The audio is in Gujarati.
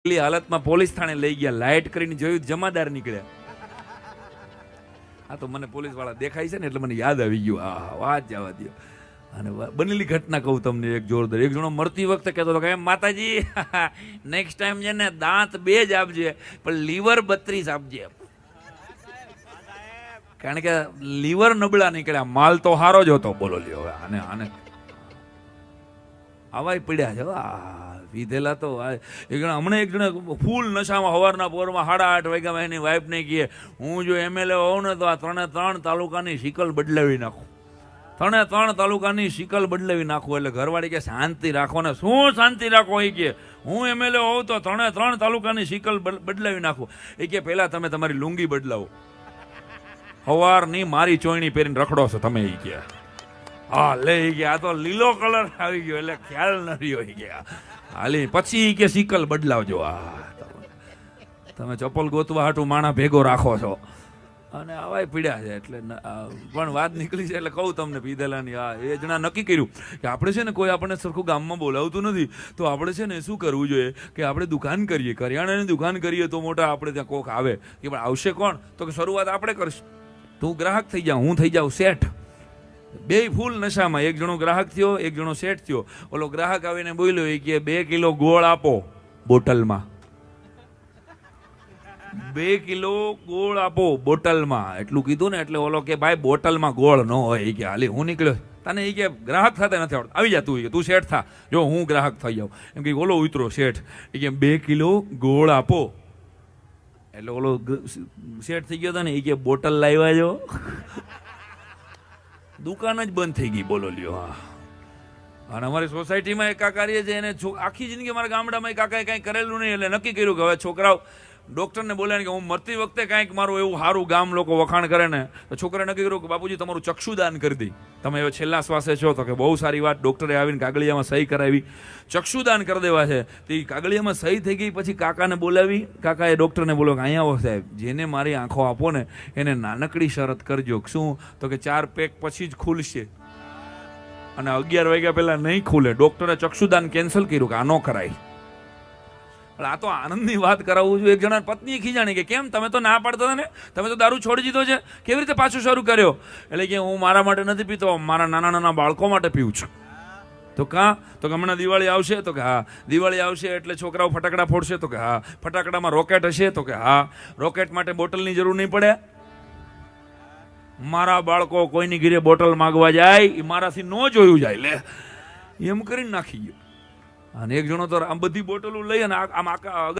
હાલતમાં પોલીસ થાણે લઈ ગયા, લાઇટ કરીને જોયું જમાદાર નીકળ્યા. આ તો મને પોલીસ વાળા દેખાય છે ને એટલે મને યાદ આવી ગયું. આ વાત જવા દો. અને બનેલી ઘટના કહું તમને એક જોરદાર. એક જણો મરતી વખતે કહેતો હતો કે માતાજી નેક્સ્ટ ટાઈમ છે ને દાંત 2 જ આપજે પણ લીવર 32 આપજે. કારણ કે લીવર નબળા નીકળ્યા, માલ તો હારો જ હતો. બોલો લ્યો આને આને આવાય પડ્યા છે. વિધેલા તો હમણાં એક જણા ફૂલ નશામાં સવારના પોરમાં 8:30 વાગ્યામાં એની વાઈફને કહે હું જો એમએલએ હોઉં ને તો આ 3 તાલુકાની શિકલ બદલાવી નાખું. 3 તાલુકાની શિકલ બદલાવી નાખું. એટલે ઘરવાળી કે શાંતિ રાખો ને. શું શાંતિ રાખો? એ કે હું એમએલએ હોઉં તો 3 તાલુકાની શિકલ બદલાવી નાખું. એ કે પહેલા તમે તમારી લુંગી બદલાવો. સવારની મારી ચોયણી પહેરીને રખડો છો તમે. એ કે હા લઈ ગયા. આ તો લીલો કલર આવી ગયો એટલે ખ્યાલ ન રહ્યો. ગયા હાલી પછી કે શિકલ બદલાવજો. તમે ચપ્પલ ગોતવા હાટું માણા ભેગો રાખો છો અને આવાય પીડ્યા છે. એટલે પણ વાત નીકળી છે એટલે કહું તમને પીધેલાની. એ જણા નક્કી કર્યું કે આપણે છે ને કોઈ આપણને સરખું ગામમાં બોલાવતું નથી તો આપણે છે ને શું કરવું જોઈએ કે આપણે દુકાન કરીએ, કરિયાણાની દુકાન કરીએ તો મોટા આપણે ત્યાં કોક આવે. કે પણ આવશે કોણ? તો કે શરૂઆત આપણે કરશું. તું ગ્રાહક થઈ જાઉં, હું થઈ જાઉં શેઠ. બે ફૂલ નશામાં. એક જણો ગ્રાહક થયો, એક જણો શેઠ થયો. ઓલો ગ્રાહક આવીને બોલ્યો એ કે 2 કિલો ગોળ આપો બોટલમાં. 2 કિલો ગોળ આપો બોટલમાં. એટલું કીધું ને એટલે ઓલો કે ભાઈ બોટલમાં ગોળ ન હોય. એ કે હાલી હું નીકળ્યો. તને એ કે ગ્રાહક થતા નથી આવડતું. આવી જા તું શેઠ થા. જો હું ગ્રાહક થઈ જાઉં. એમ કે ઓલો ઉતરો શેઠ. એ કે 2 કિલો ગોળ આપો. એટલે ઓલો શેઠ થઈ ગયો હતો ને. એ કે બોટલ લાવ્યા જો. દુકાન જ બંધ થઈ ગઈ. બોલો લ્યો. હા. અને અમારી સોસાયટીમાં એક કાકા છે એને આખી જિંદગી અમારા ગામડામાં કાકાએ કંઈ કરેલું નહીં. એટલે નક્કી કર્યું કે હવે છોકરાઓ ડૉક્ટરને બોલ્યા કે હું મરતી વખતે કાંઈક મારું એવું સારું ગામ લોકો વખાણ કરે ને તો છોકરાએ નક્કી કર્યું કે બાપુજી તમારું ચક્ષુદાન કરી દઈ. તમે હવે છેલ્લા શ્વાસે છો. તો કે બહુ સારી વાત. ડૉક્ટરે આવીને કાગળિયામાં સહી કરાવી. ચક્ષુદાન કરી દેવા છે. તો એ કાગળિયામાં સહી થઈ ગઈ. પછી કાકાને બોલાવી. કાકાએ ડૉક્ટરને બોલ્યો કે અહીંયા આવો સાહેબ, જેને મારી આંખો આપો ને એને નાનકડી શરત કરજો. શું? તો કે 4 પેક પછી જ ખુલશે અને 11 વાગ્યા પહેલા નહીં ખુલે. ડૉક્ટરે ચક્ષુદાન કેન્સલ કર્યું કે આ ન કરાય. આ તો આનંદની વાત કરાવું છું. એક જણા પત્નીએ ખીજાણી કે કેમ તમે તો ના પાડતા હતા ને, તમે તો દારૂ છોડી દીધો છે, કેવી રીતે પાછું શરૂ કર્યો? એટલે કે હું મારા માટે નથી પીતો, મારા નાના બાળકો માટે પીવું છું. તો કાં? તો કે હમણાં દિવાળી આવશે. તો કે હા. દિવાળી આવશે એટલે છોકરાઓ ફટાકડા ફોડશે. તો કે હા. ફટાકડામાં રોકેટ હશે. તો કે હા. રોકેટ માટે બોટલની જરૂર નહીં પડે. મારા બાળકો કોઈની ઘરે બોટલ માગવા જાય એ મારાથી ન જોયું જાય. લે એમ કરીને નાખી ગયો. અને એક જણો તો આમ બધી બોટલો લઈ અને આમ